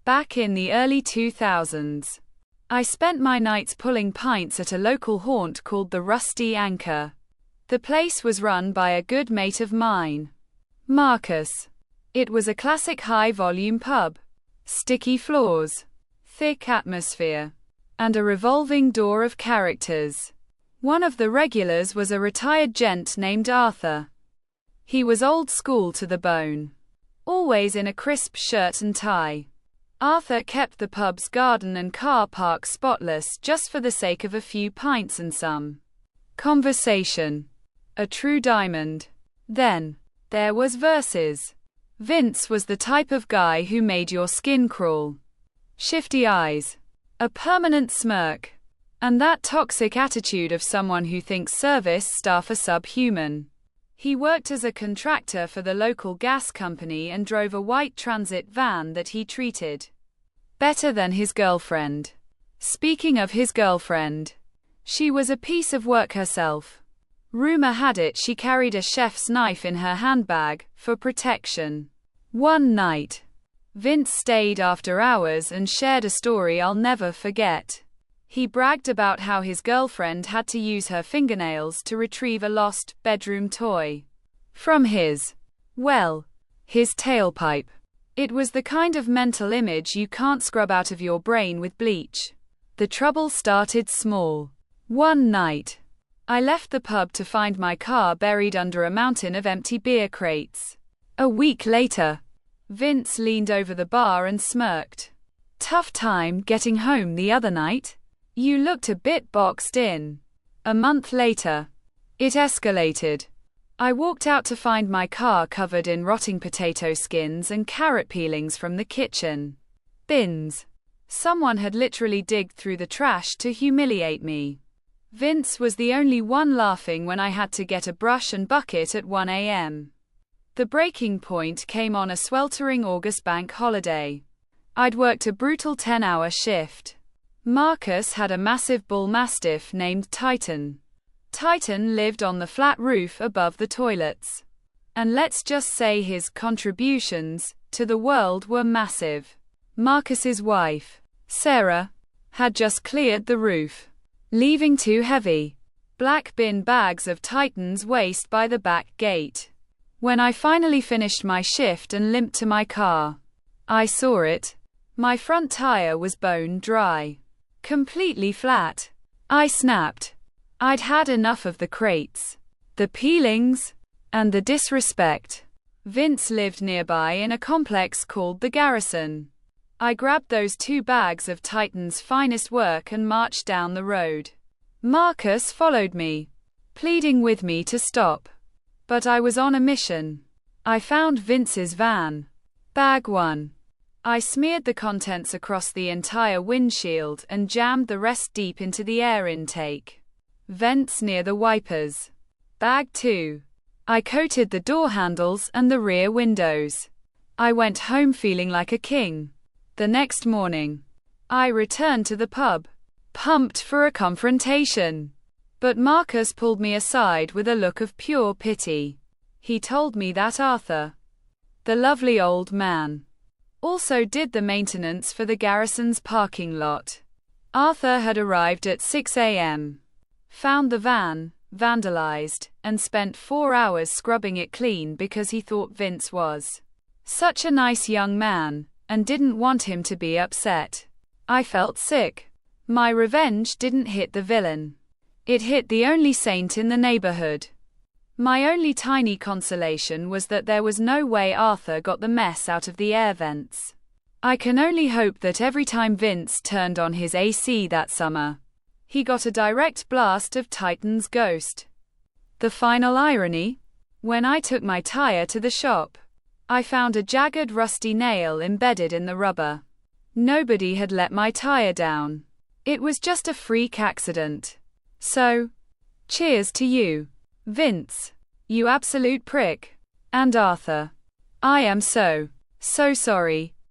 Back in the early 2000s, I spent my nights pulling pints at a local haunt called the Rusty Anchor. The place was run by a good mate of mine, Marcus. It was a classic high-volume pub. Sticky floors, thick atmosphere, and a revolving door of characters. One of the regulars was a retired gent named Arthur. He was old school to the bone, always in a crisp shirt and tie. Arthur kept the pub's garden and car park spotless just for the sake of a few pints and some conversation. A true diamond. Then there was Versus. Vince was the type of guy who made your skin crawl. Shifty eyes, a permanent smirk, and that toxic attitude of someone who thinks service staff are subhuman. He worked as a contractor for the local gas company and drove a white transit van that he treated better than his girlfriend. Speaking of his girlfriend, she was a piece of work herself. Rumor had it she carried a chef's knife in her handbag, for protection. One night, Vince stayed after hours and shared a story I'll never forget. He bragged about how his girlfriend had to use her fingernails to retrieve a lost bedroom toy from his tailpipe. It was the kind of mental image you can't scrub out of your brain with bleach. The trouble started small. One night, I left the pub to find my car buried under a mountain of empty beer crates. A week later, Vince leaned over the bar and smirked. "Tough time getting home the other night? You looked a bit boxed in." A month later, it escalated. I walked out to find my car covered in rotting potato skins and carrot peelings from the kitchen bins. Someone had literally digged through the trash to humiliate me. Vince was the only one laughing when I had to get a brush and bucket at 1 a.m. The breaking point came on a sweltering August bank holiday. I'd worked a brutal 10-hour shift. Marcus had a massive bull mastiff named Titan. Titan lived on the flat roof above the toilets. And let's just say his contributions to the world were massive. Marcus's wife, Sarah, had just cleared the roof, leaving 2 heavy, black bin bags of Titan's waste by the back gate. When I finally finished my shift and limped to my car, I saw it. My front tire was bone dry, completely flat. I snapped. I'd had enough of the crates, the peelings, and the disrespect. Vince lived nearby in a complex called the Garrison. I grabbed those 2 bags of Titan's finest work and marched down the road. Marcus followed me, pleading with me to stop. But I was on a mission. I found Vince's van. Bag 1. I smeared the contents across the entire windshield and jammed the rest deep into the air intake vents near the wipers. Bag 2. I coated the door handles and the rear windows. I went home feeling like a king. The next morning, I returned to the pub, pumped for a confrontation. But Marcus pulled me aside with a look of pure pity. He told me that Arthur, the lovely old man, also did the maintenance for the Garrison's parking lot. Arthur had arrived at 6 a.m., found the van vandalized, and spent 4 hours scrubbing it clean because he thought Vince was such a nice young man and didn't want him to be upset. I felt sick. My revenge didn't hit the villain. It hit the only saint in the neighborhood. My only tiny consolation was that there was no way Arthur got the mess out of the air vents. I can only hope that every time Vince turned on his AC that summer, he got a direct blast of Titan's ghost. The final irony? When I took my tire to the shop, I found a jagged rusty nail embedded in the rubber. Nobody had let my tire down. It was just a freak accident. So, cheers to you, Vince, you absolute prick. And Arthur, I am so sorry.